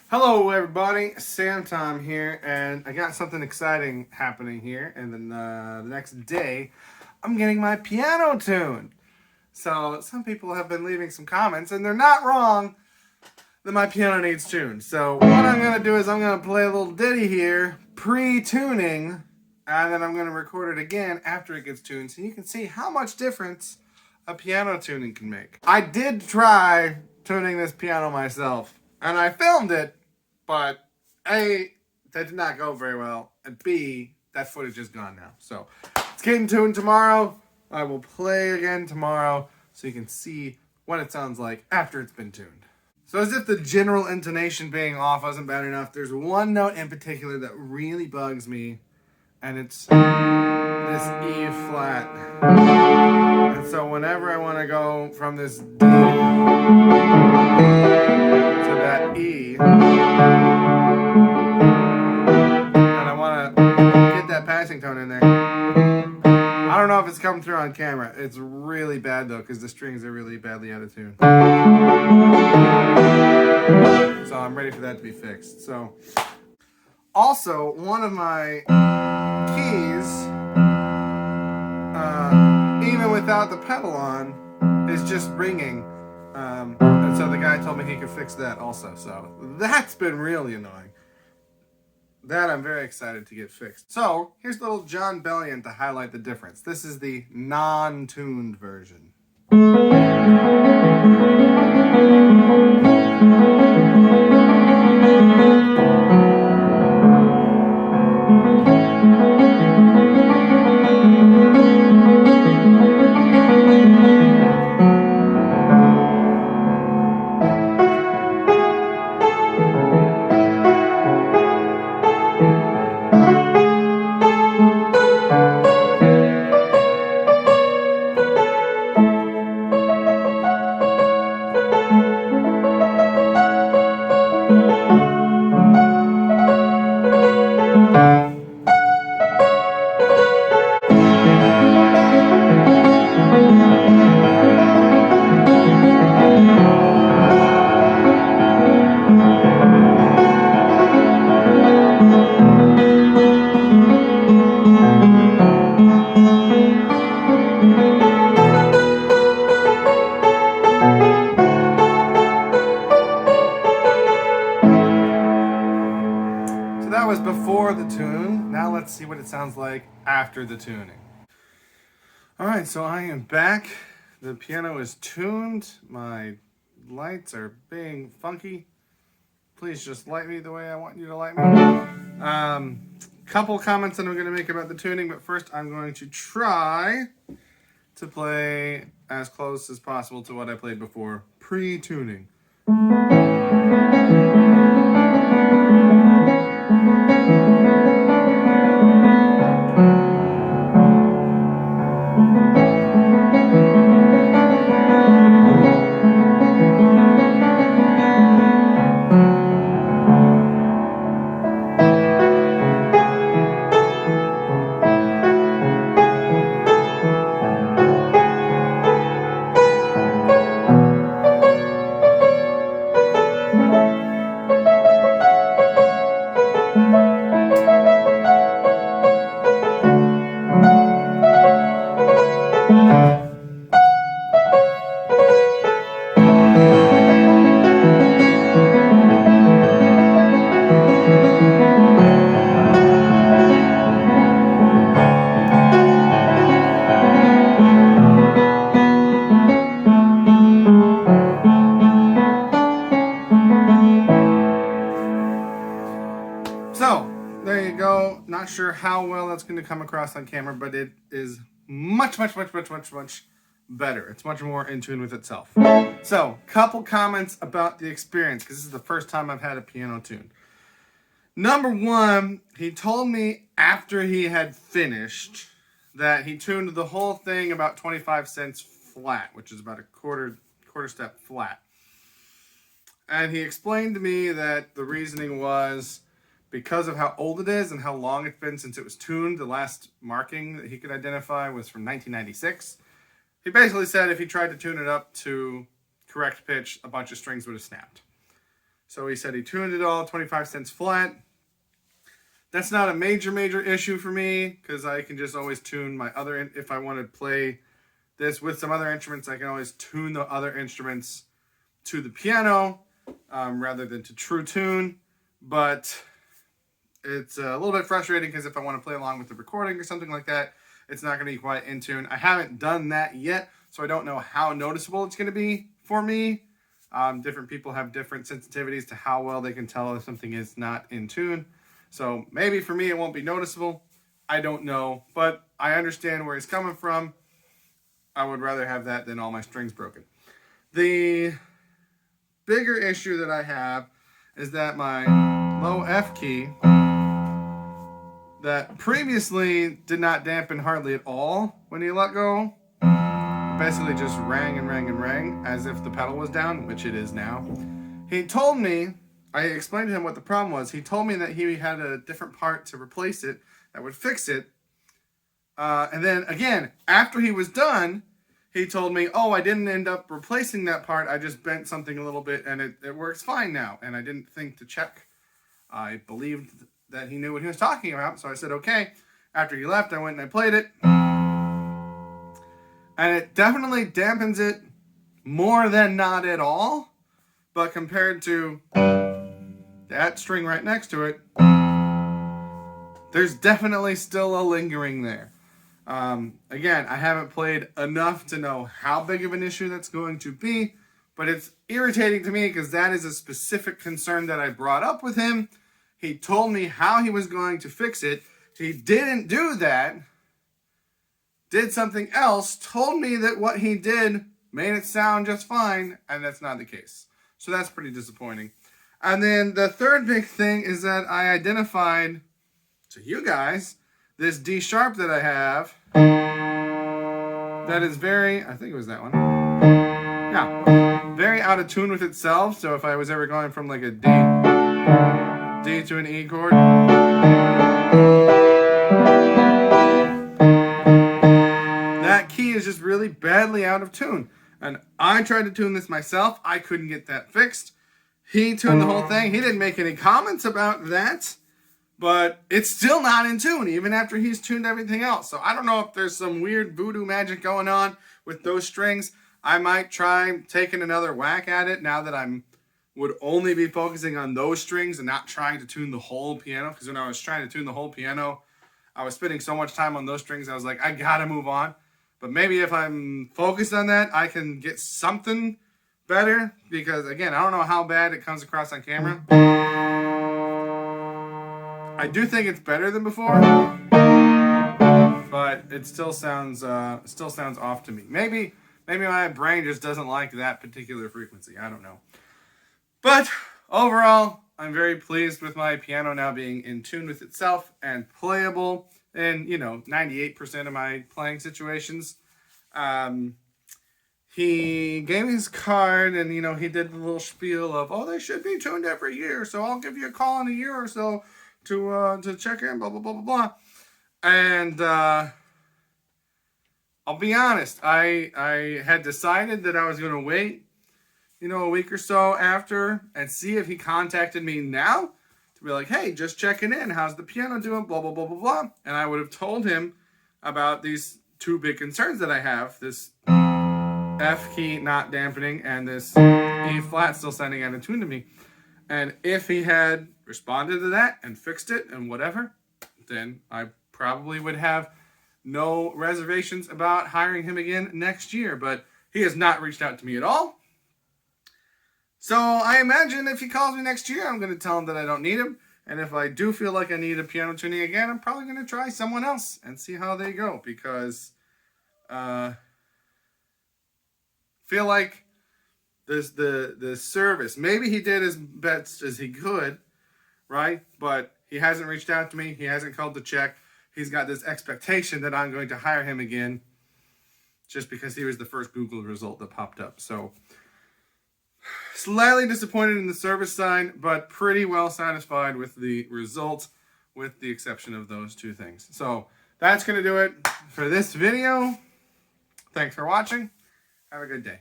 Hello, everybody. Sam Tom here, and I got something exciting happening here. And then the next day, I'm getting my piano tuned. So some people have been leaving some comments, and they're not wrong that my piano needs tuned. So what I'm gonna do is I'm gonna play a little ditty here, pre-tuning, and then I'm gonna record it again after it gets tuned, so you can see how much difference a piano tuning can make. I did try tuning this piano myself, and I filmed it. But A, that did not go very well, and B, that footage is gone now. So it's getting tuned tomorrow. I will play again tomorrow so you can see what it sounds like after it's been tuned. So as if the general intonation being off wasn't bad enough, there's one note in particular that really bugs me, and it's this E flat. And so whenever I want to go from this D to that E, passing tone in there. I don't know if it's coming through on camera. It's really bad though, because the strings are really badly out of tune. So I'm ready for that to be fixed. So also, one of my keys, even without the pedal on, is just ringing. And so the guy told me he could fix that also. So that's been really annoying. That I'm very excited to get fixed. So, here's little Jon Bellion to highlight the difference. This is the non-tuned version. That was before the tune. Now let's see what it sounds like after the tuning. Alright, so I am back. The piano is tuned. My lights are being funky. Please just light me the way I want you to light me. Couple comments that I'm going to make about the tuning, but first I'm going to try to play as close as possible to what I played before, pre-tuning. So, there you go. Not sure how well that's going to come across on camera, but it is much better. It's much more in tune with itself. So, couple comments about the experience, because this is the first time I've had a piano tuned. Number one, he told me after he had finished that he tuned the whole thing about 25 cents flat, which is about a quarter step flat. And he explained to me that the reasoning was because of how old it is and how long it's been since it was tuned. The last marking that he could identify was from 1996. He basically said if he tried to tune it up to correct pitch, a bunch of strings would have snapped. So he said he tuned it all, 25 cents flat. That's not a major issue for me because I can just always tune my other, if I want to play this with some other instruments, I can always tune the other instruments to the piano rather than to true tune. But it's a little bit frustrating because if I want to play along with the recording or something like that, it's not going to be quite in tune. I haven't done that yet, so I don't know how noticeable it's going to be for me. Different people have different sensitivities to how well they can tell if something is not in tune. So maybe for me it won't be noticeable. I don't know, but I understand where he's coming from. I would rather have that than all my strings broken. The bigger issue that I have is that my low F key that previously did not dampen hardly at all when you let go, basically just rang and rang and rang as if the pedal was down, which it is now. He told me, I explained to him what the problem was. He told me that he had a different part to replace it that would fix it. And then again, after he was done, he told me, oh, I didn't end up replacing that part. I just bent something a little bit and it works fine now. And I didn't think to check. I believed that he knew what he was talking about. So I said, okay. After he left, I went and I played it. And it definitely dampens it more than not at all. But compared to that string right next to it, there's definitely still a lingering there. Again, I haven't played enough to know how big of an issue that's going to be, but it's irritating to me because that is a specific concern that I brought up with him. He told me how he was going to fix it. He didn't do that. Did something else, told me that what he did made it sound just fine, and that's not the case. So that's pretty disappointing. And then the third big thing is that I identified to you guys this D sharp that I have that is very, I think it was that one. Yeah, very out of tune with itself. So if I was ever going from like a D to an E chord, that key is just really badly out of tune. And I tried to tune this myself. I couldn't get that fixed. He tuned the whole thing. He didn't make any comments about that. But it's still not in tune, even after he's tuned everything else. So I don't know if there's some weird voodoo magic going on with those strings. I might try taking another whack at it now that would only be focusing on those strings and not trying to tune the whole piano. Because when I was trying to tune the whole piano, I was spending so much time on those strings. I was like, I gotta move on. But maybe if I'm focused on that, I can get something better. Because again, I don't know how bad it comes across on camera. I do think it's better than before, but it still sounds off to me. Maybe my brain just doesn't like that particular frequency. I don't know. But overall, I'm very pleased with my piano now being in tune with itself and playable in 98% of my playing situations. He gave me his card and he did the little spiel of, oh, they should be tuned every year, so I'll give you a call in a year or so to check in, blah, blah, blah, blah, blah. And I'll be honest, I had decided that I was going to wait, a week or so after and see if he contacted me now to be like, hey, just checking in. How's the piano doing? Blah, blah, blah, blah, blah. And I would have told him about these two big concerns that I have. This F key not dampening and this E flat still sounding out of tune to me. And if he had responded to that and fixed it and whatever, then I probably would have no reservations about hiring him again next year. But he has not reached out to me at all. So I imagine if he calls me next year, I'm going to tell him that I don't need him. And if I do feel like I need a piano tuning again, I'm probably going to try someone else and see how they go. Because feel like the service, maybe he did as best as he could, right? But he hasn't reached out to me. He hasn't called to check. He's got this expectation that I'm going to hire him again just because he was the first Google result that popped up. So slightly disappointed in the service side, but pretty well satisfied with the results, with the exception of those two things. So that's going to do it for this video. Thanks for watching. Have a good day.